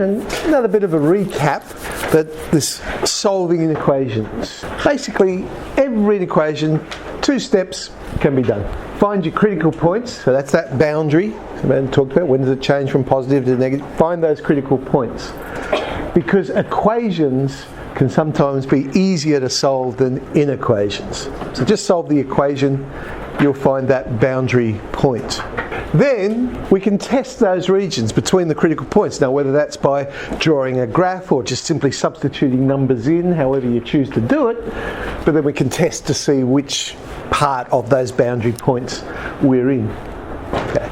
another bit of a recap, but this solving inequations. Basically, every inequation, 2 steps can be done. Find your critical points, so that's that boundary we talked about. When does it change from positive to negative? Find those critical points. Because equations can sometimes be easier to solve than inequations. So just solve the equation, you'll find that boundary point. Then we can test those regions between the critical points. Now, whether that's by drawing a graph or just simply substituting numbers in, however you choose to do it, but then we can test to see which part of those boundary points we're in. Okay.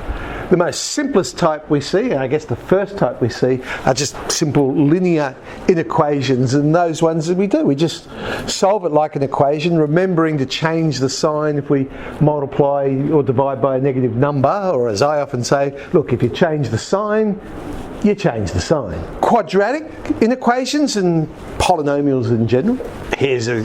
The most simplest type we see, and I guess the first type we see, are just simple linear inequations, and those ones that we do. We just solve it like an equation, remembering to change the sign if we multiply or divide by a negative number, or as I often say, look, if you change the sign, you change the sign. Quadratic inequations and polynomials in general. Here's a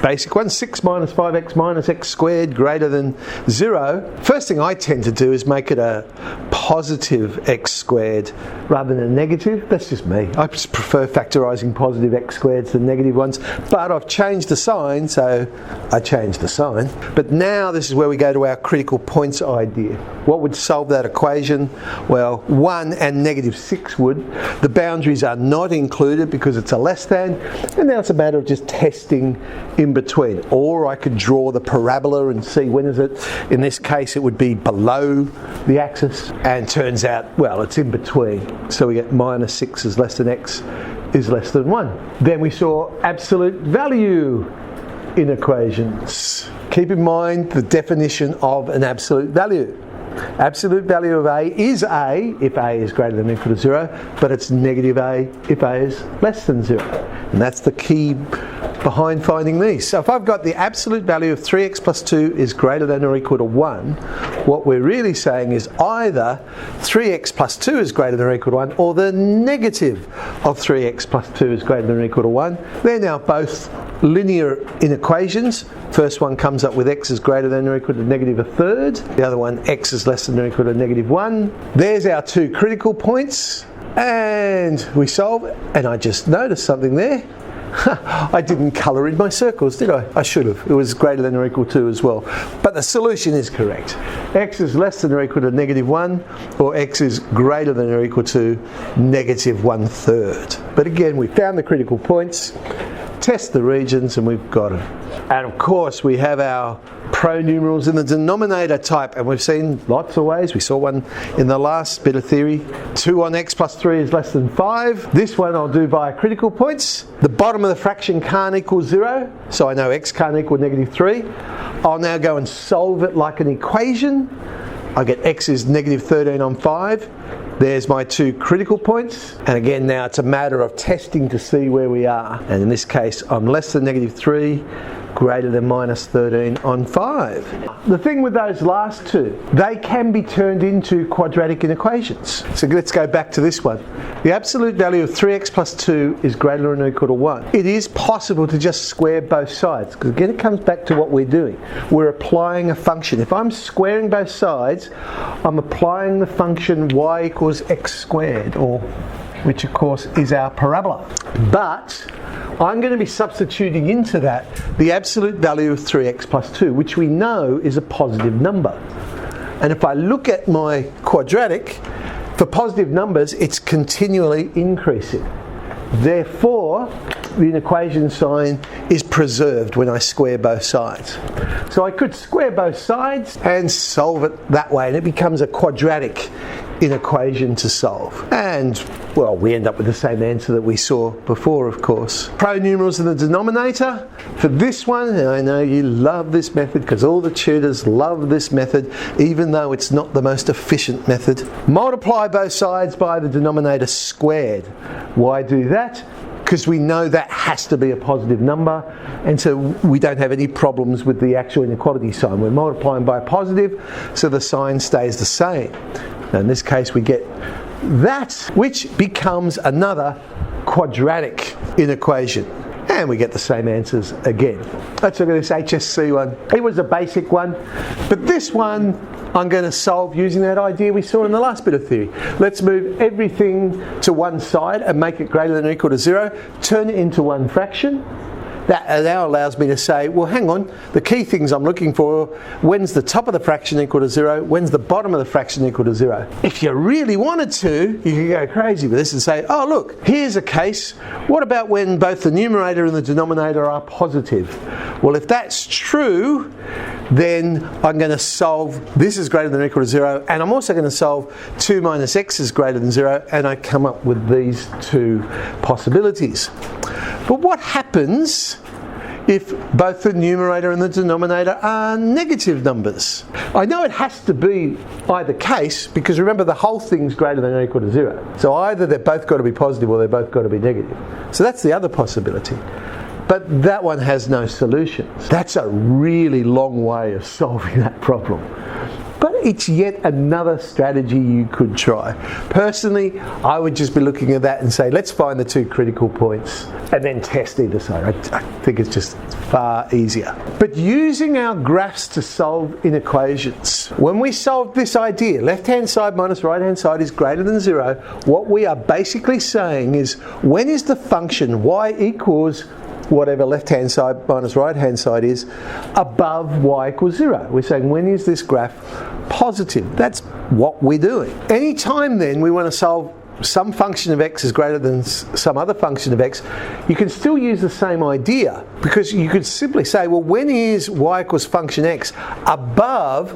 basic one, 6 minus 5x minus x squared greater than 0. First thing I tend to do is make it a positive x squared rather than a negative. That's just me. I just prefer factorising positive x squareds than negative ones, but I've changed the sign, so I changed the sign. But now this is where we go to our critical points idea. What would solve that equation? Well, 1 and negative 6 would. The boundaries are not included because it's a less than, and now it's a matter of just testing in between. Or I could draw the parabola and see when is it. In this case it would be below the axis, and turns out, well, it's in between. So we get minus 6 is less than x is less than 1. Then we saw absolute value inequations. Keep in mind the definition of an absolute value. Absolute value of A is A if A is greater than or equal to 0, but it's negative A if A is less than 0. And that's the key behind finding these. So if I've got the absolute value of 3x plus 2 is greater than or equal to 1, what we're really saying is either 3x plus 2 is greater than or equal to 1, or the negative of 3x plus 2 is greater than or equal to 1. They're now both linear inequations. First one comes up with x is greater than or equal to negative 1/3. The other one, x is less than or equal to negative 1. There's our 2 critical points, and we solve it. And I just noticed something there. I didn't colour in my circles, did I? I should have. It was greater than or equal to as well. But the solution is correct. X is less than or equal to negative 1, or x is greater than or equal to negative 1/3. But again, we found the critical points, test the regions, and we've got it. And of course we have our pronumerals in the denominator type, and we've seen lots of ways. We saw one in the last bit of theory. 2 on x plus 3 is less than 5. This one I'll do via critical points. The bottom of the fraction can't equal 0, so I know x can't equal negative 3. I'll now go and solve it like an equation. I get x is negative 13 on 5. There's my 2 critical points, and again now it's a matter of testing to see where we are, and in this case I'm less than negative 3, greater than minus 13 on 5. The thing with those last 2, they can be turned into quadratic inequations. So let's go back to this one. The absolute value of 3x plus 2 is greater than or equal to 1. It is possible to just square both sides, because again it comes back to what we're doing. We're applying a function. If I'm squaring both sides, I'm applying the function y equals x squared, or which of course is our parabola. But I'm going to be substituting into that the absolute value of 3x plus 2, which we know is a positive number. And if I look at my quadratic, for positive numbers it's continually increasing. Therefore, the inequation sign is preserved when I square both sides. So I could square both sides and solve it that way, and it becomes a quadratic inequation to solve. And, well, we end up with the same answer that we saw before, of course. Pronumerals in the denominator. For this one, and I know you love this method because all the tutors love this method, even though it's not the most efficient method. Multiply both sides by the denominator squared. Why do that? Because we know that has to be a positive number, and so we don't have any problems with the actual inequality sign. We're multiplying by a positive, so the sign stays the same. Now in this case we get that, which becomes another quadratic inequation. And we get the same answers again. Let's look at this HSC one. It was a basic one, but this one I'm going to solve using that idea we saw in the last bit of theory. Let's move everything to one side and make it greater than or equal to 0, turn it into one fraction. That now allows me to say, well, hang on, the key things I'm looking for, when's the top of the fraction equal to 0, when's the bottom of the fraction equal to 0. If you really wanted to, you could go crazy with this and say, oh look, here's a case, what about when both the numerator and the denominator are positive? Well, if that's true, then I'm going to solve this is greater than or equal to 0, and I'm also going to solve 2 minus x is greater than 0, and I come up with these two possibilities. But what happens if both the numerator and the denominator are negative numbers? I know it has to be either case, because remember the whole thing's greater than or equal to 0. So either they've both got to be positive or they've both got to be negative. So that's the other possibility. But that one has no solutions. That's a really long way of solving that problem. But it's yet another strategy you could try. Personally, I would just be looking at that and say, let's find the two critical points and then test either side. I think it's just far easier. But using our graphs to solve inequations, when we solve this idea, left-hand side minus right-hand side is greater than 0, what we are basically saying is, when is the function y equals whatever left-hand side minus right-hand side is above y equals 0. We're saying, when is this graph positive? That's what we're doing. Anytime then we want to solve some function of x is greater than some other function of x, you can still use the same idea, because you could simply say, well, when is y equals function x above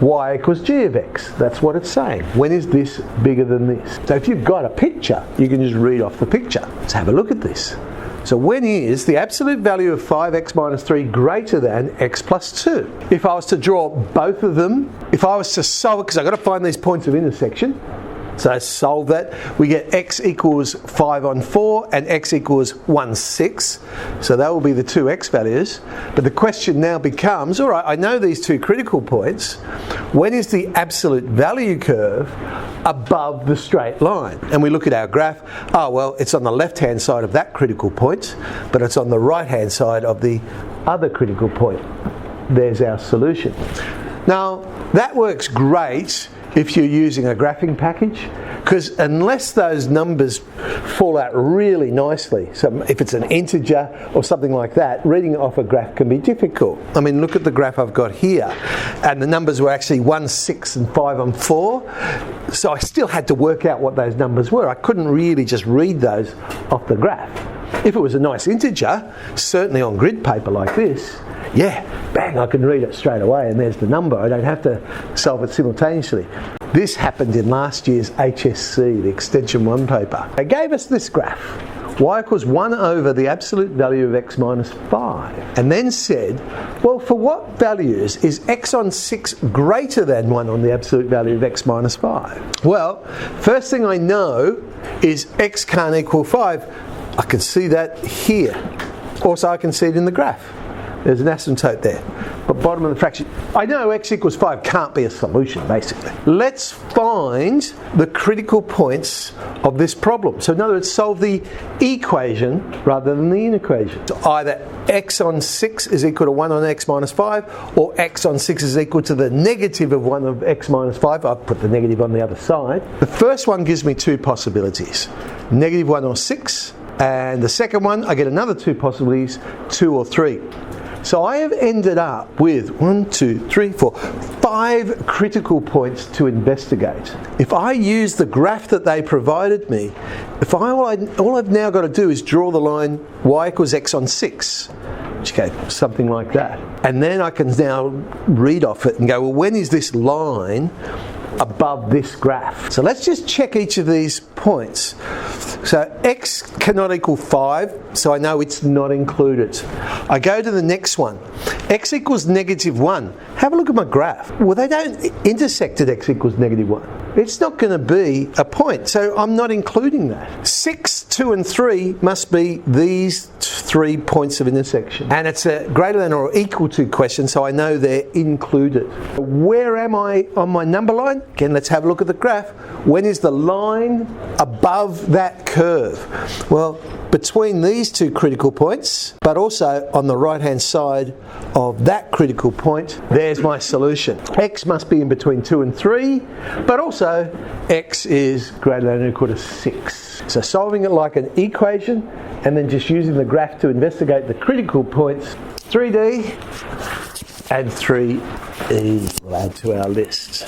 y equals g of x? That's what it's saying. When is this bigger than this? So if you've got a picture, you can just read off the picture. Let's have a look at this. So when is the absolute value of 5x minus 3 greater than x plus 2? If I was to draw both of them, if I was to solve it, because I've got to find these points of intersection, so solve that, we get x equals 5 on 4 and x equals 1/6. So that will be the two x values. But the question now becomes, all right, I know these two critical points. When is the absolute value curve above the straight line? And we look at our graph. Oh, well, it's on the left-hand side of that critical point, but it's on the right-hand side of the other critical point. There's our solution. Now, that works great if you're using a graphing package, because unless those numbers fall out really nicely, so if it's an integer or something like that, reading it off a graph can be difficult. I mean, look at the graph I've got here, and the numbers were actually 1/6 and 5 on 4, so I still had to work out what those numbers were. I couldn't really just read those off the graph. If it was a nice integer, certainly on grid paper like this, yeah, bang, I can read it straight away and there's the number. I don't have to solve it simultaneously. This happened in last year's HSC, the Extension 1 paper. They gave us this graph. Y equals 1 over the absolute value of x minus 5. And then said, well, for what values is x on 6 greater than 1 on the absolute value of x minus 5? Well, first thing I know is x can't equal 5. I can see that here. Also, I can see it in the graph. There's an asymptote there. But bottom of the fraction, I know x equals 5 can't be a solution, basically. Let's find the critical points of this problem. So in other words, solve the equation rather than the inequation. So either x on 6 is equal to 1 on x minus 5, or x on 6 is equal to the negative of 1 of x minus 5. I'll put the negative on the other side. The first one gives me two possibilities, negative 1 or 6. And the second one, I get another two possibilities, 2 or 3. So I have ended up with 5 critical points to investigate. If I use the graph that they provided me, all I've now got to do is draw the line y equals x on 6. Okay, something like that. And then I can now read off it and go, well, when is this line above this graph? So let's just check each of these points. So x cannot equal 5, so I know it's not included. I go to the next one. X equals negative 1. Have a look at my graph. Well, they don't intersect at x equals negative 1. It's not going to be a point, so I'm not including that. 6, 2 and 3 must be these 3 points of intersection. And it's a greater than or equal to question, so I know they're included. Where am I on my number line? Again, let's have a look at the graph. When is the line above that curve? Well, between these two critical points, but also on the right hand side of that critical point, there's my solution. X must be in between 2 and 3, but also X is greater than or equal to 6. So solving it like an equation and then just using the graph to investigate the critical points, 3D and 3E will add to our list.